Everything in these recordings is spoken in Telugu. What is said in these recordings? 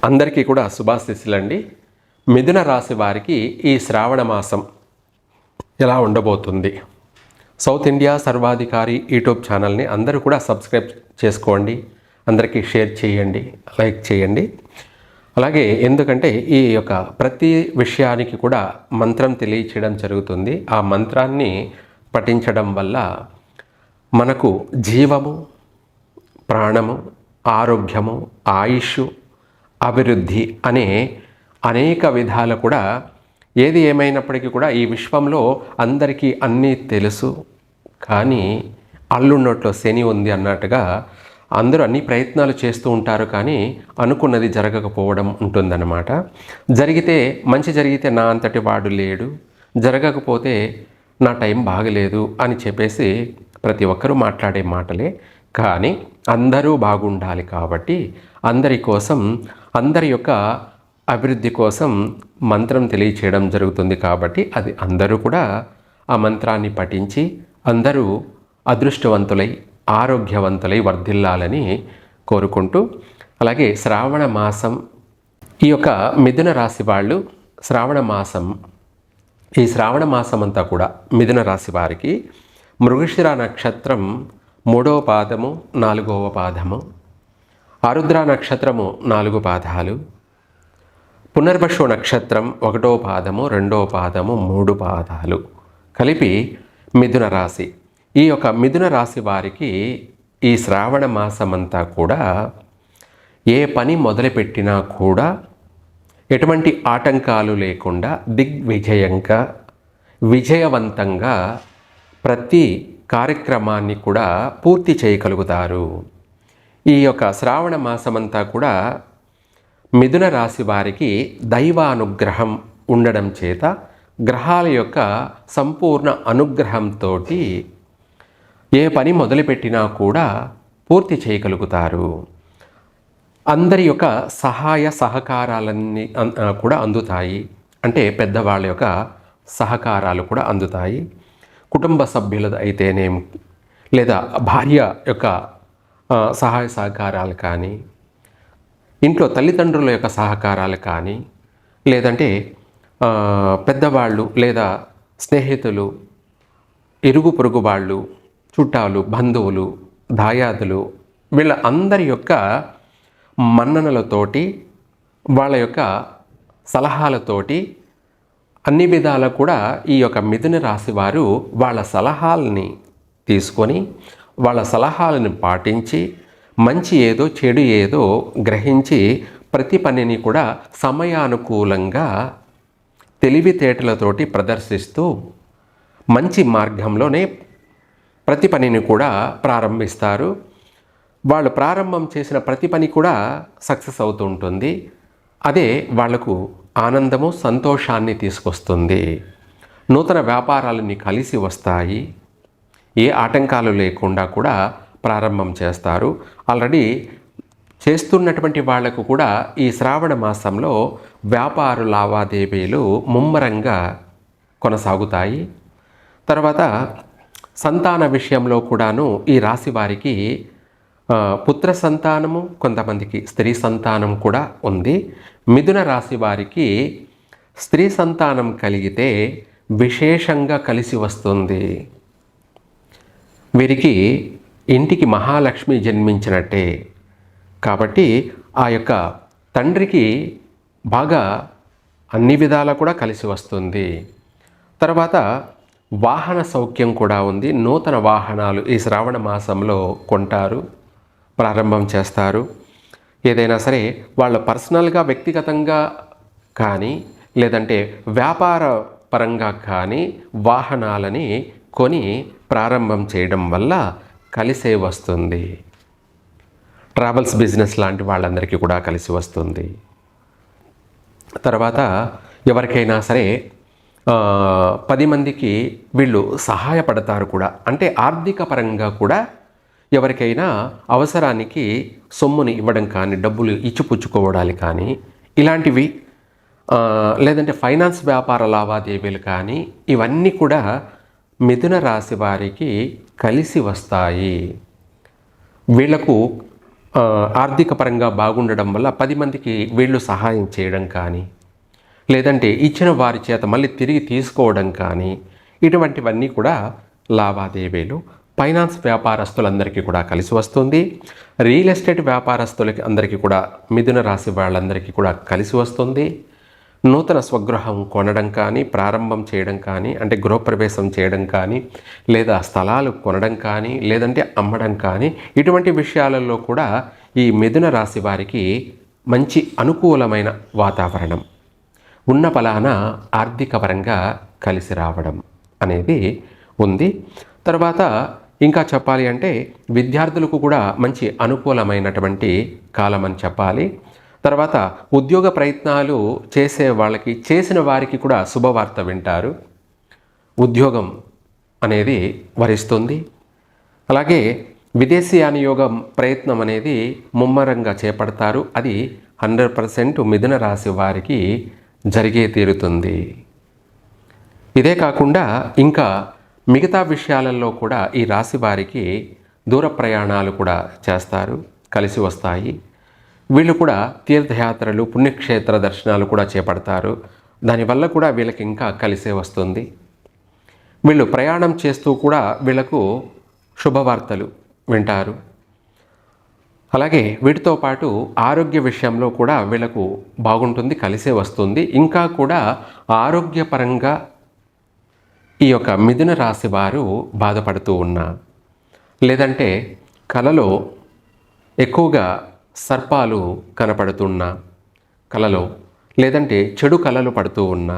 అందరికీ కూడా శుభాశీస్సులండి. మిథున రాశి వారికి ఈ శ్రావణ మాసం ఎలా ఉండబోతుంది? సౌత్ ఇండియా సర్వాధికారి యూట్యూబ్ ఛానల్ని అందరూ కూడా సబ్స్క్రైబ్ చేసుకోండి, అందరికీ షేర్ చేయండి, లైక్ చేయండి. అలాగే ఎందుకంటే ఈ యొక్క ప్రతి విషయానికి కూడా మంత్రం తెలియచేయడం జరుగుతుంది. ఆ మంత్రాన్ని పఠించడం వల్ల మనకు జీవము, ప్రాణము, ఆరోగ్యము, ఆయుష్, అభివృద్ధి అనే అనేక విధాలు కూడా ఏది ఏమైనప్పటికీ కూడా ఈ విశ్వంలో అందరికీ అన్నీ తెలుసు, కానీ అల్లున్నట్లో శని ఉంది అన్నట్టుగా అందరూ అన్ని ప్రయత్నాలు చేస్తూ ఉంటారు, కానీ అనుకున్నది జరగకపోవడం ఉంటుందన్నమాట. జరిగితే మంచి జరిగితే నా అంతటి వాడు లేడు, జరగకపోతే నా టైం బాగలేదు అని చెప్పేసి ప్రతి ఒక్కరూ మాట్లాడే మాటలే. కానీ అందరూ బాగుండాలి కాబట్టి అందరి కోసం, అందరి యొక్క అభివృద్ధి కోసం మంత్రం తెలియచేయడం జరుగుతుంది. కాబట్టి అది అందరూ కూడా ఆ మంత్రాన్ని పఠించి అందరూ అదృష్టవంతులై ఆరోగ్యవంతులై వర్ధిల్లాలని కోరుకుంటూ, అలాగే శ్రావణ మాసం ఈ యొక్క మిథున రాశి వాళ్ళు ఈ శ్రావణ మాసం అంతా కూడా మిథున రాశి వారికి మృగశిర నక్షత్రం 3వ పాదము 4వ పాదము, ఆరుద్ర నక్షత్రము 4 పాదాలు, పునర్వసు నక్షత్రం 1వ పాదము 2వ పాదము 3 పాదాలు కలిపి మిథున రాశి. ఈ యొక్క మిథున రాశి వారికి ఈ శ్రావణ మాసమంతా కూడా ఏ పని మొదలుపెట్టినా కూడా ఎటువంటి ఆటంకాలు లేకుండా దిగ్విజయంగా, విజయవంతంగా ప్రతి కార్యక్రమాన్ని కూడా పూర్తి చేయగలుగుతారు. ఈ యొక్క శ్రావణ మాసమంతా కూడా మిథున రాశి వారికి దైవానుగ్రహం ఉండడం చేత, గ్రహాల యొక్క సంపూర్ణ అనుగ్రహంతో ఏ పని మొదలుపెట్టినా కూడా పూర్తి చేయగలుగుతారు. అందరి యొక్క సహాయ సహకారాలన్నీ కూడా అందుతాయి. అంటే పెద్దవాళ్ళ యొక్క సహకారాలు కూడా అందుతాయి. కుటుంబ సభ్యులది అయితేనేం, లేదా భార్య యొక్క సహాయ సహకారాలు కానీ, ఇంట్లో తల్లిదండ్రుల యొక్క సహకారాలు కానీ, లేదంటే పెద్దవాళ్ళు లేదా స్నేహితులు, ఇరుగు పొరుగు వాళ్ళు, చుట్టాలు, బంధువులు, దాయాదులు, వీళ్ళ అందరి యొక్క మన్ననలతోటి, వాళ్ళ యొక్క సలహాలతోటి అన్ని విధాలు కూడా ఈ యొక్క మిథున రాశి వారు వాళ్ళ సలహాలని తీసుకొని, వాళ్ళ సలహాలను పాటించి, మంచి ఏదో చెడు ఏదో గ్రహించి ప్రతి పనిని కూడా సమయానుకూలంగా తెలివితేటలతోటి ప్రదర్శిస్తూ మంచి మార్గంలోనే ప్రతి పనిని కూడా ప్రారంభిస్తారు. వాళ్ళు ప్రారంభం చేసిన ప్రతి పని కూడా సక్సెస్ అవుతూ ఉంటుంది. అదే వాళ్లకు ఆనందము, సంతోషాన్ని తీసుకొస్తుంది. నూతన వ్యాపారాలన్నీ కలిసి వస్తాయి. ఏ ఆటంకాలు లేకుండా కూడా ప్రారంభం చేస్తారు. ఆల్రెడీ చేస్తున్నటువంటి వాళ్లకు కూడా ఈ శ్రావణ మాసంలో వ్యాపార లావాదేవీలు ముమ్మరంగా కొనసాగుతాయి. తర్వాత సంతాన విషయంలో కూడాను ఈ రాశి వారికి పుత్ర సంతానము, కొంతమందికి స్త్రీ సంతానం కూడా ఉంది. మిథున రాశి వారికి స్త్రీ సంతానం కలిగితే విశేషంగా కలిసి వస్తుంది. వీరికి ఇంటికి మహాలక్ష్మి జన్మించినట్టే. కాబట్టి ఆ యొక్క తండ్రికి బాగా అన్ని విధాలా కూడా కలిసి వస్తుంది. తర్వాత వాహన సౌఖ్యం కూడా ఉంది. నూతన వాహనాలు ఈ శ్రావణ మాసంలో కొంటారు, ప్రారంభం చేస్తారు. ఏదైనా సరే వాళ్ళ పర్సనల్గా, వ్యక్తిగతంగా కానీ, లేదంటే వ్యాపార పరంగా కానీ వాహనాలని కొని ప్రారంభం చేయడం వల్ల కలిసే వస్తుంది. ట్రావెల్స్ బిజినెస్ లాంటి వాళ్ళందరికీ కూడా కలిసి వస్తుంది. తర్వాత ఎవరికైనా సరే 10 మందికి వీళ్ళు సహాయపడతారు కూడా. అంటే ఆర్థిక పరంగా కూడా ఎవరికైనా అవసరానికి సొమ్ముని ఇవ్వడం కానీ, డబ్బులు ఇచ్చిపుచ్చుకోవడాలు కానీ, ఇలాంటివి, లేదంటే ఫైనాన్స్ వ్యాపార లావాదేవీలు కానీ, ఇవన్నీ కూడా మిథున రాశి వారికి కలిసి వస్తాయి. వీళ్లకు ఆర్థిక పరంగా బాగుండడం వల్ల 10 మందికి వీళ్ళు సహాయం చేయడం కానీ, లేదంటే ఇచ్చిన వారి చేత మళ్ళీ తిరిగి తీసుకోవడం కానీ, ఇటువంటివన్నీ కూడా లావాదేవీలు. ఫైనాన్స్ వ్యాపారస్తులందరికీ కూడా కలిసి వస్తుంది. రియల్ ఎస్టేట్ వ్యాపారస్తులకి అందరికీ కూడా, మిథున రాశి వాళ్ళందరికీ కూడా కలిసి వస్తుంది. నూతన స్వగృహం కొనడం కానీ, ప్రారంభం చేయడం కానీ, అంటే గృహప్రవేశం చేయడం కానీ, లేదా స్థలాలు కొనడం కానీ, లేదంటే అమ్మడం కానీ, ఇటువంటి విషయాలలో కూడా ఈ మిథున రాశి వారికి మంచి అనుకూలమైన వాతావరణం ఉన్న ఫలాన ఆర్థిక పరంగా కలిసి రావడం అనేది ఉంది. తర్వాత ఇంకా చెప్పాలి అంటే విద్యార్థులకు కూడా మంచి అనుకూలమైనటువంటి కాలం అని చెప్పాలి. తర్వాత ఉద్యోగ ప్రయత్నాలు చేసే వాళ్ళకి, చేసిన వారికి కూడా శుభవార్త వింటారు. ఉద్యోగం అనేది వరిస్తుంది. అలాగే విదేశీయానియోగం ప్రయత్నం అనేది ముమ్మరంగా చేపడతారు. అది 100% మిథున రాశి వారికి జరిగే తీరుతుంది. ఇదే కాకుండా ఇంకా మిగతా విషయాలలో కూడా ఈ రాశి వారికి దూర ప్రయాణాలు కూడా చేస్తారు, కలిసి వస్తాయి. వీళ్ళు కూడా తీర్థయాత్రలు, పుణ్యక్షేత్ర దర్శనాలు కూడా చేపడతారు. దానివల్ల కూడా వీళ్ళకి ఇంకా కలిసే వస్తుంది. వీళ్ళు ప్రయాణం చేస్తూ కూడా వీళ్ళకు శుభవార్తలు వింటారు. అలాగే వీటితో పాటు ఆరోగ్య విషయంలో కూడా వీళ్ళకు బాగుంటుంది, కలిసే వస్తుంది. ఇంకా కూడా ఆరోగ్యపరంగా ఈ యొక్క మిథున రాశి వారు బాధపడుతూ ఉన్నా, లేదంటే కలలో ఎక్కువగా సర్పాలు కనపడుతున్నా, కలలో లేదంటే చెడు కలలు పడుతూ ఉన్నా,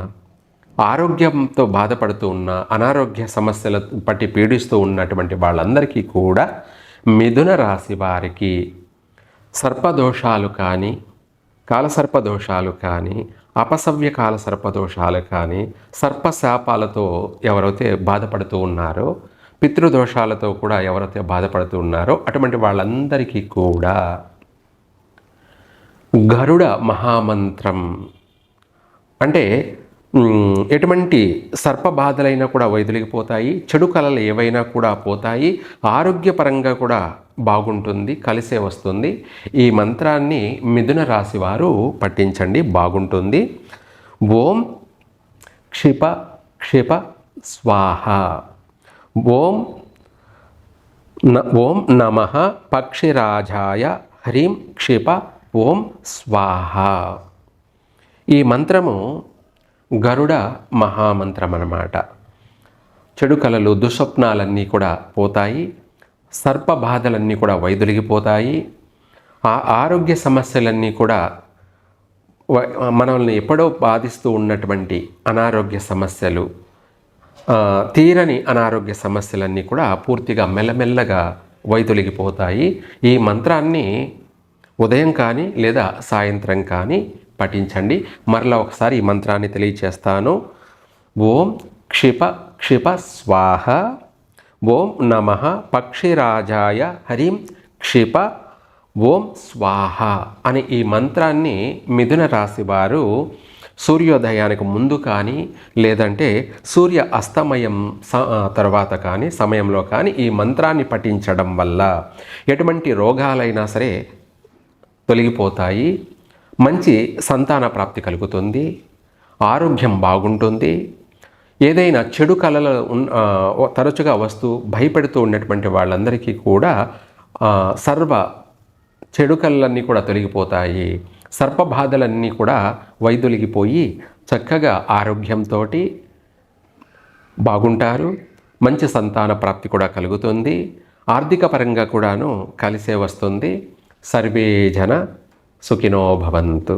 ఆరోగ్యంతో బాధపడుతూ ఉన్నా, అనారోగ్య సమస్యల పట్టి పీడిస్తూ ఉన్నటువంటి వాళ్ళందరికీ కూడా మిథున రాశి వారికి సర్పదోషాలు కానీ, కాలసర్పదోషాలు కానీ, అపసవ్య కాలసర్పదోషాలు కానీ, సర్పశాపాలతో ఎవరైతే బాధపడుతూ ఉన్నారో, పితృదోషాలతో కూడా ఎవరైతే బాధపడుతూ ఉన్నారో అటువంటి వాళ్ళందరికీ కూడా గరుడ మహామంత్రం, అంటే ఎటువంటి సర్పబాధలైనా కూడా వైదొలిగిపోతాయి, చెడు కళలు ఏవైనా కూడా పోతాయి, ఆరోగ్యపరంగా కూడా బాగుంటుంది, కలిసే వస్తుంది. ఈ మంత్రాన్ని మిథున రాశి వారు పఠించండి, బాగుంటుంది. ఓం క్షిప క్షిప స్వాహ, ఓం నమః పక్షిరాజాయ హ్రీం క్షిప ఓం స్వాహ. ఈ మంత్రము గరుడ మహామంత్రం అన్నమాట. చెడు కళలు, దుస్వప్నాలన్నీ కూడా పోతాయి, సర్పబాధలన్నీ కూడా వైదొలిగిపోతాయి, ఆ ఆరోగ్య సమస్యలన్నీ కూడా మనల్ని ఎప్పుడో బాధిస్తూ ఉన్నటువంటి అనారోగ్య సమస్యలు, తీరని అనారోగ్య సమస్యలన్నీ కూడా పూర్తిగా మెల్లమెల్లగా వైదొలిగిపోతాయి. ఈ మంత్రాన్ని ఉదయం కానీ లేదా సాయంత్రం కానీ పఠించండి. మరలా ఒకసారి ఈ మంత్రాన్ని తెలియచేస్తాను. ఓం క్షిప క్షిప స్వాహ, ఓం నమః పక్షిరాజాయ హ్రీం క్షిప ఓం స్వాహ అని ఈ మంత్రాన్ని మిథున రాశి వారు సూర్యోదయానికి ముందు కానీ, లేదంటే సూర్య అస్తమయం తర్వాత కానీ, సమయంలో కానీ ఈ మంత్రాన్ని పఠించడం వల్ల ఎటువంటి రోగాలైనా సరే తొలగిపోతాయి, మంచి సంతాన ప్రాప్తి కలుగుతుంది, ఆరోగ్యం బాగుంటుంది. ఏదైనా చెడు కళలు తరచుగా వస్తూ భయపెడుతూ ఉన్నటువంటి వాళ్ళందరికీ కూడా సర్వ చెడు కళలన్నీ కూడా తొలగిపోతాయి, సర్పబాధలన్నీ కూడా వైదొలిగిపోయి చక్కగా ఆరోగ్యంతో బాగుంటారు, మంచి సంతాన ప్రాప్తి కూడా కలుగుతుంది, ఆర్థిక పరంగా కూడాను కలిసే వస్తుంది. సర్వే జన సుఖినో భవంతు.